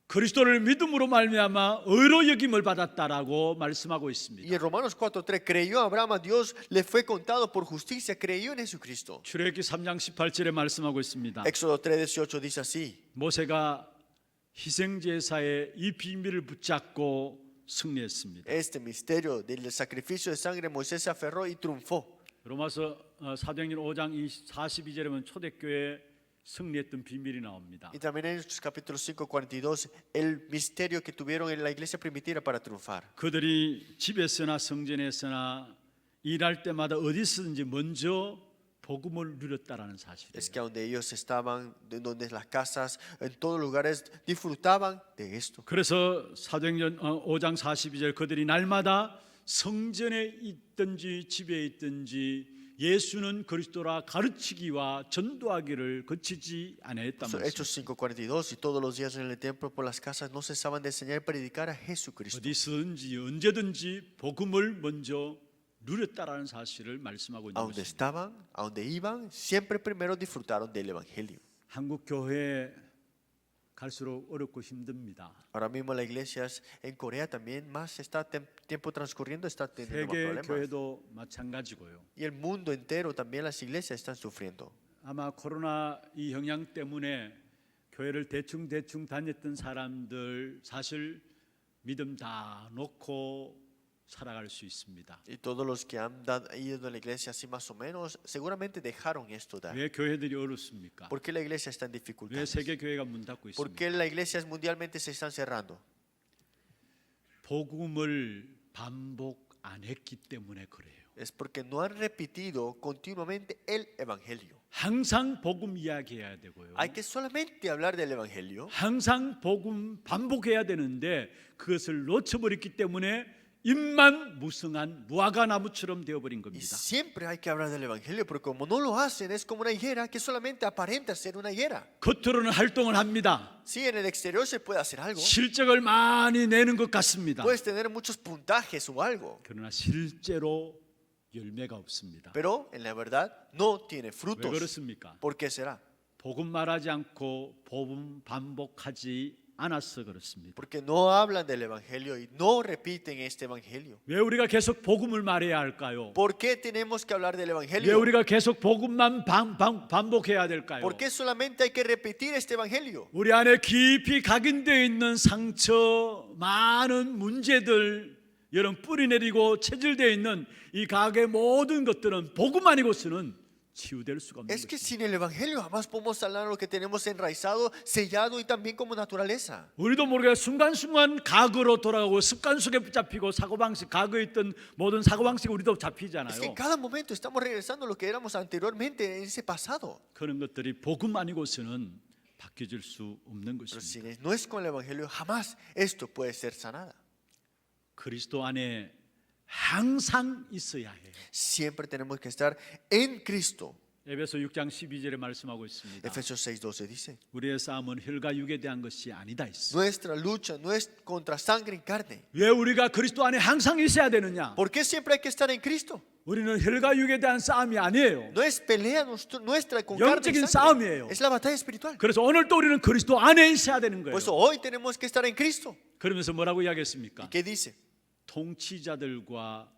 그리스도를 믿음으로 말미암아 의로 여김을 받았다라고 말씀하고 Y 있습니다. en Romanos 4:3 creyó Abraham a Dios, le fue contado por justicia, creyó en Jesucristo. 출애굽기 3장 18절에 말씀하고 있습니다. Éxodo 3:18 dice así: 모세가 희생제사의 이 비밀을 붙잡고 승리했습니다. Este misterio del sacrificio de sangre Moisés se aferró y triunfó. 로마서 사도행전 5장 42절에 보면 초대교회 승리했던 비밀이 나옵니다. Y también en capítulo 5:42 el misterio que tuvieron en la iglesia primitiva para triunfar. 그들이 집에서나 성전에서나 일할 때마다 어디서든지 먼저 복음을 누렸다라는 사실이에요. Es que donde ellos estaban, donde las casas, en todos lugares disfrutaban de esto. 그래서 사도행전 5장 42절 그들이 날마다 성전에 있든지 집에 있든지 예수는 그리스도라 가르치기와 전도하기를 그치지 아니했단 말이에요. Hechos 5:42 y todos los días en el templo por las casas no cesaban de enseñar y predicar a Jesucristo. 어디서든지 언제든지 복음을 먼저 누렸다라는 사실을 말씀하고 있는 A donde 것입니다. estaban, a donde iban, siempre primero disfrutaron del evangelio. 한국 교회 갈수록 어렵고 힘듭니다. Ahora mismo la iglesia en Corea también más está tiempo transcurriendo está teniendo más 세계 problemas. 교회도 마찬가지고요. Y el mundo entero también las iglesias están sufriendo. 아마 코로나 이 영향 때문에 교회를 대충 다녔던 사람들 사실 믿음 다 놓고 살아갈 수 있습니다. Y todos los que han ido a la iglesia así más o menos, seguramente dejaron esto. 왜 교회들이 어렵습니까? ¿Por qué la iglesia está en 왜 dificultades? 세계 교회가 문 닫고 ¿Por 있습니까? qué la iglesia mundialmente se están cerrando? 복음을 반복 안 했기 때문에 그래요. Es porque no han repetido continuamente el evangelio. 항상 복음 이야기해야 되고요. Hay que solamente hablar del evangelio. 항상 복음 반복해야 되는데 그것을 놓쳐버렸기 때문에 입만 무성한 무화과 나무처럼 되어버린 Y 겁니다. siempre hay que hablar del evangelio, porque como no lo hacen, es como una higuera que solamente aparenta ser una higuera. 겉으로는 활동을 합니다. Sí, en el exterior se puede hacer algo. 실적을 많이 내는 것 같습니다. Puedes tener muchos puntajes o algo, 그러나 실제로 열매가 없습니다. pero en la verdad no tiene 왜 frutos. 그렇습니까? ¿Por qué será? 복음 말하지 않고 복음 반복하지 않아서 그렇습니다. Porque no hablan del evangelio y no repiten este evangelio. 왜 우리가 계속 복음을 말해야 할까요? ¿Por qué tenemos que hablar del 왜 evangelio? 우리가 계속 복음만 반복해야 될까요? ¿Por qué solamente hay que repetir este evangelio? 우리 안에 깊이 각인되어 있는 상처, 많은 문제들, 여러분 뿌리 내리고 체질되어 있는 이 가게 모든 것들은 복음 아니고서는 치유될 수가 없는 Es que 것입니다. sin el evangelio jamás podemos hablar de lo que tenemos enraizado, sellado y también como naturaleza. 우리도 모르게 순간순간 과거로 돌아가고 습관 속에 붙잡히고 사고방식, 과거에 있던 모든 사고방식 우리도 Es que en 잡히잖아요. cada momento estamos regresando a lo que éramos anteriormente en ese pasado. 그런 것들이 복음 아니고서는 바뀌어질 수 없는 Pero si 것입니다. no es con el evangelio, jamás esto puede ser sanada. 그리스도 안에 항상 있어야 해요. Siempre tenemos que estar en Cristo. 에베소 6장 12절에 말씀하고 있습니다. Efesios 6:12 dice: 우리의 싸움은 혈과 육에 대한 것이 아니다 있어. Nuestra lucha no es contra sangre y carne. 왜 우리가 그리스도 안에 항상 있어야 되느냐? ¿Por qué siempre hay que estar en Cristo? 우리는 혈과 육에 대한 싸움이 아니에요. No es pelea nuestra con carne y 영적인 sangre. 싸움이에요. Es la batalla espiritual. 그래서 오늘 또 우리는 그리스도 안에 있어야 되는 Por 거예요. eso hoy tenemos que estar en Cristo. 그러면서 뭐라고 ¿Y 이야기했습니까? qué dice? 통치자들과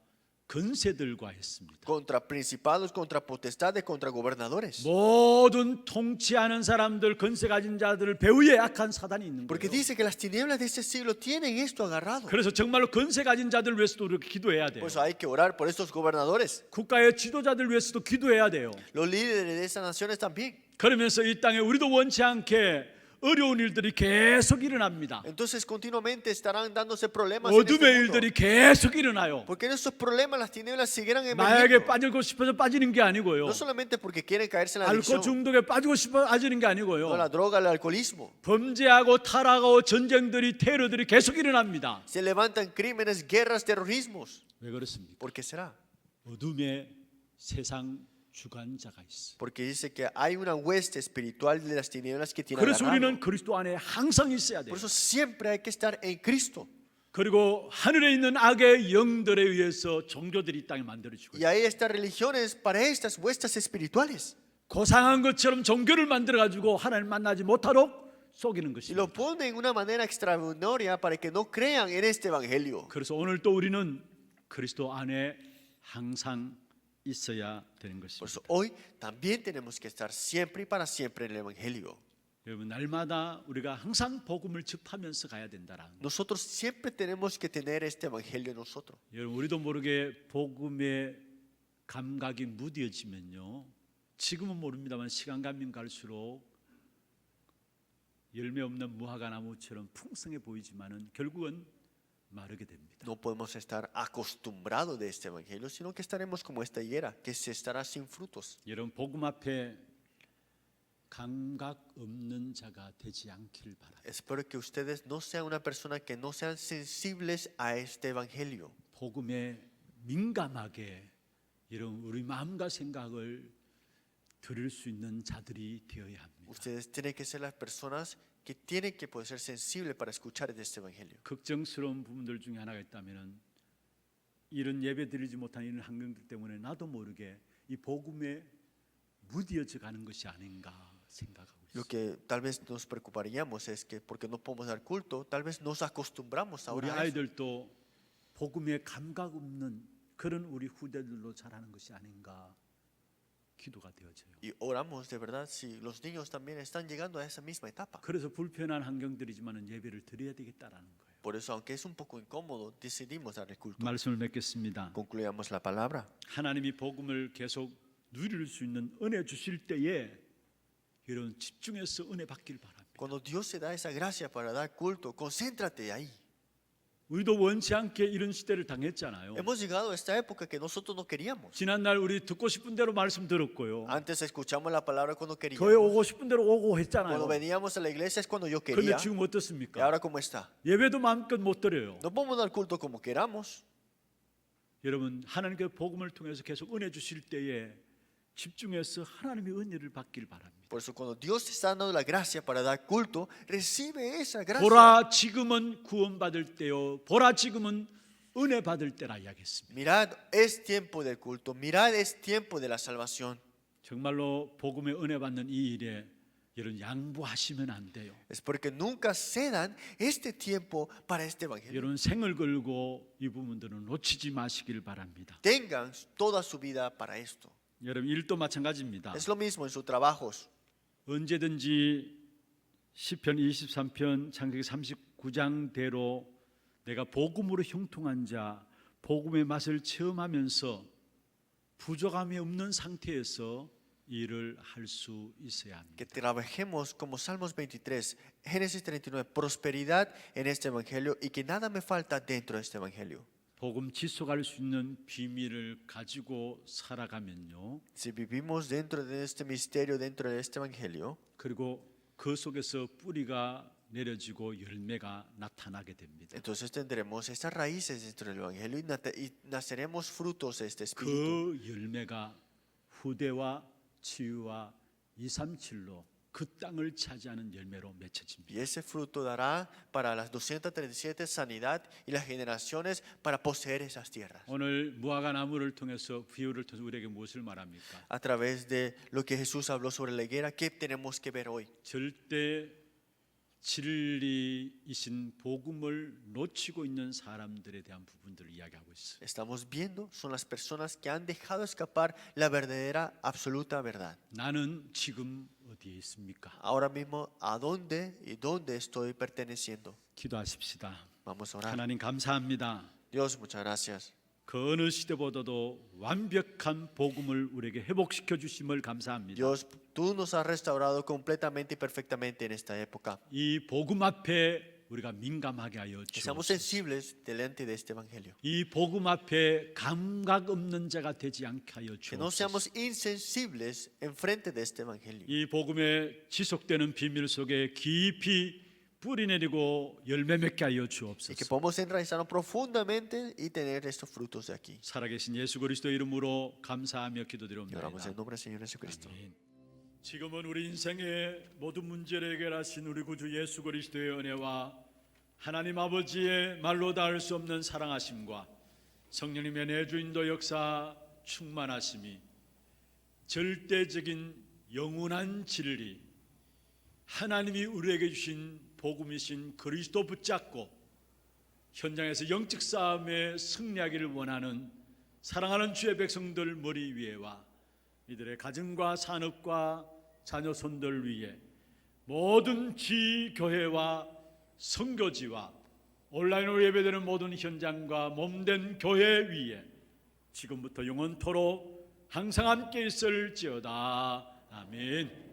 건세들과 했습니다. contra principados, contra potestades, contra gobernadores. 모든 통치하는 사람들, 건세 가진 자들을 배후에 악한 사단이 있는 Porque 거예요. dice que las tinieblas de este siglo tienen esto agarrado. 그래서 정말로 건세 가진 자들 위해서도 우리가 기도해야 돼요. Por eso hay que orar por estos gobernadores. 국가의 지도자들 위해서도 기도해야 돼요. Los líderes de esas naciones también. 그러면서 이 땅에 우리도 원치 않게 어려운 일들이 계속 일어납니다. Entonces continuamente estarán dándose problemas en este 어둠의 mundo. 일들이 계속 일어나요. Porque en esos problemas las tinieblas seguirán 마약에 emergiendo. 빠지고 싶어서 빠지는 게 아니고요. No solamente porque quieren caerse en la 알코올 adicción, 중독에 빠지고 싶어 빠지는 게 no 아니고요. la droga, el alcoholismo. 범죄하고 타락하고 전쟁들이 테러들이 계속 일어납니다. Se levantan crímenes, guerras, terrorismos. 왜 그렇습니까? ¿Por qué será? 어둠의 세상 주관자가 있어. Porque dice que hay una hueste espiritual de las tinieblas que tiene 그래서 agarrado. 우리는 그리스도 안에 항상 있어야 돼요. Por eso siempre hay que estar en Cristo. 그리고 하늘에 있는 악의 영들에 의해서 종교들이 이 땅에 만들어지고 Y hay estas religiones para estas huestes espirituales. 고상한 것처럼 종교를 만들어 가지고 하나님 만나지 못하도록 속이는 Y 것입니다. lo ponen en una manera extraordinaria para que no crean en este evangelio. 그래서 오늘 또 우리는 그리스도 안에 항상 있어야 되는 Por 것입니다. eso hoy también tenemos que estar siempre y para siempre en el evangelio. 여러분 날마다 우리가 항상 복음을 접하면서 가야 된다라는 거. Nosotros siempre tenemos que tener este evangelio en nosotros. 여러분 우리도 모르게 복음의 감각이 무뎌지면요. 지금은 모릅니다만 시간 가면 갈수록 열매 없는 무화과 나무처럼 풍성해 보이지만은 결국은 마르게 됩니다. No podemos estar acostumbrados de este evangelio, sino que estaremos como esta higuera, que se estará sin frutos. 여러분 복음 앞에 감각 없는 자가 되지 않길 바랍니다. Espero que ustedes no sean una persona que no sean sensibles a este evangelio. 복음에 민감하게 이런 우리 마음과 생각을 들을 수 있는 자들이 되어야 합니다. Ustedes tienen que ser las personas que tienen que poder ser sensibles para escuchar de este evangelio. 걱정스러운 부분들 중에 하나가 있다면은 이런 예배 드리지 못한 이런 환경들 때문에 나도 모르게 이 복음에 무뎌져 가는 것이 아닌가 생각하고 Lo 있습니다. que tal vez nos preocuparíamos es que porque no podemos dar culto, tal vez nos acostumbramos 우리 ahora a eso. 아이들도 복음에 감각 없는 그런 우리 후대들로 자라는 것이 아닌가 기도가 되어져요. Y oramos de verdad si los niños también están llegando a esa misma etapa. 그래서 불편한 환경들이지만은 예배를 드려야 되겠다라는 거예요. Por eso, aunque es un poco incómodo, decidimos dar el culto. 말씀을 맺겠습니다. Concluyamos la palabra. 하나님이 복음을 계속 누릴 수 있는 은혜 주실 때에 이런 집중해서 은혜 받길 바랍니다. Cuando Dios te da esa gracia para dar culto, concéntrate ahí. 우리도 원치 않게 이런 시대를 당했잖아요. Hemos llegado a esta época que nosotros no queríamos. 지난날 우리 듣고 싶은 대로 말씀 들었고요. Antes escuchamos la palabra cuando 교회 queríamos. 오고 싶은 대로 오고 Cuando 했잖아요. veníamos a la iglesia es cuando yo 그런데 quería. 지금 ¿Y 어떻습니까? ahora cómo está? 예배도 마음껏 못 드려요. No podemos dar culto como queramos. 여러분 하나님께 복음을 통해서 계속 은혜 주실 때에 집중해서 하나님의 은혜를 받길 바랍니다. Por eso cuando Dios te está dando la gracia para dar culto, recibe esa gracia. 보라 지금은 구원받을 때요. 보라 지금은 은혜 받을 때라 이야기했습니다. Mirad, es tiempo del culto. Mirad, es tiempo de la salvación. 정말로 복음의 은혜 받는 이 일에 여러분 양보하시면 안 돼요. Es porque nunca cedan este tiempo para este evangelio. 여러분 생을 걸고 이 부분들은 놓치지 마시길 바랍니다. Tengan toda su vida para esto. 여러분 일도 마찬가지입니다. Es lo mismo en sus trabajos. 언제든지 시편 23편 창세기 39장대로 내가 복음으로 형통한 자, 복음의 맛을 체험하면서 부족함이 없는 상태에서 일을 할 수 있어야 합니다. Que trabajemos como Salmos 23, Génesis 39, prosperidad en este evangelio y que nada me falta dentro de este evangelio. 복음 지속할 수 있는 비밀을 가지고 살아가면요. Si vivimos dentro de este misterio, dentro de este evangelio, 그리고 그 속에서 뿌리가 내려지고 열매가 나타나게 됩니다. entonces tendremos estas raíces dentro del evangelio y naceremos frutos de este espíritu. 그 열매가 후대와 치유와 237로 그 땅을 차지하는 열매로 맺혀집니다. Y ese fruto dará para las 237 sanidad y las generaciones para poseer esas tierras. 오늘 무화과 나무를 통해서 비유를 통해서 우리에게 무엇을 말합니까? A través de lo que Jesús habló sobre la higuera, ¿qué tenemos que ver hoy? 절대 진리이신 복음을 놓치고 있는 사람들에 대한 부분들을 이야기하고 있어요. Estamos viendo son las personas que han dejado escapar la verdadera, absoluta verdad. 나는 지금 어디에 있습니까? Ahora mismo, ¿a dónde y dónde estoy perteneciendo? 기도하십시다. Vamos a orar. 하나님 감사합니다. Dios, muchas gracias. 그 어느 시대보다도 완벽한 복음을 우리에게 회복시켜 주심을 감사합니다. Dios, tú nos has restaurado completamente y perfectamente en esta época. 이 복음 앞에 우리가 민감하게 하여 Que seamos 주옵소서. sensibles delante de este evangelio. 이 복음 앞에 감각 없는 자가 되지 않게 하여 Que no 주옵소서. seamos insensibles enfrente de este evangelio. 이 복음의 지속되는 비밀 속에 깊이 뿌리 내리고 열매 맺게 하여 Y que 주옵소서. podamos enraizarnos profundamente y tener estos frutos de aquí. 살아계신 예수 그리스도의 이름으로 감사하며 Y oramos 기도드립니다. en nombre del Señor Jesucristo. 아멘. 지금은 우리 인생의 모든 문제를 해결하신 우리 구주 예수 그리스도의 은혜와 하나님 아버지의 말로 닿을 수 없는 사랑하심과 성령님의 내주인도 역사 충만하심이 절대적인 영원한 진리 하나님이 우리에게 주신 복음이신 그리스도 붙잡고 현장에서 영적 싸움에 승리하기를 원하는 사랑하는 주의 백성들 머리 위에와 이들의 가정과 산업과 자녀 손들 위에 모든 지교회와 선교지와 온라인으로 예배되는 모든 현장과 몸된 교회 위에 지금부터 영원토록 항상 함께 있을지어다. 아멘.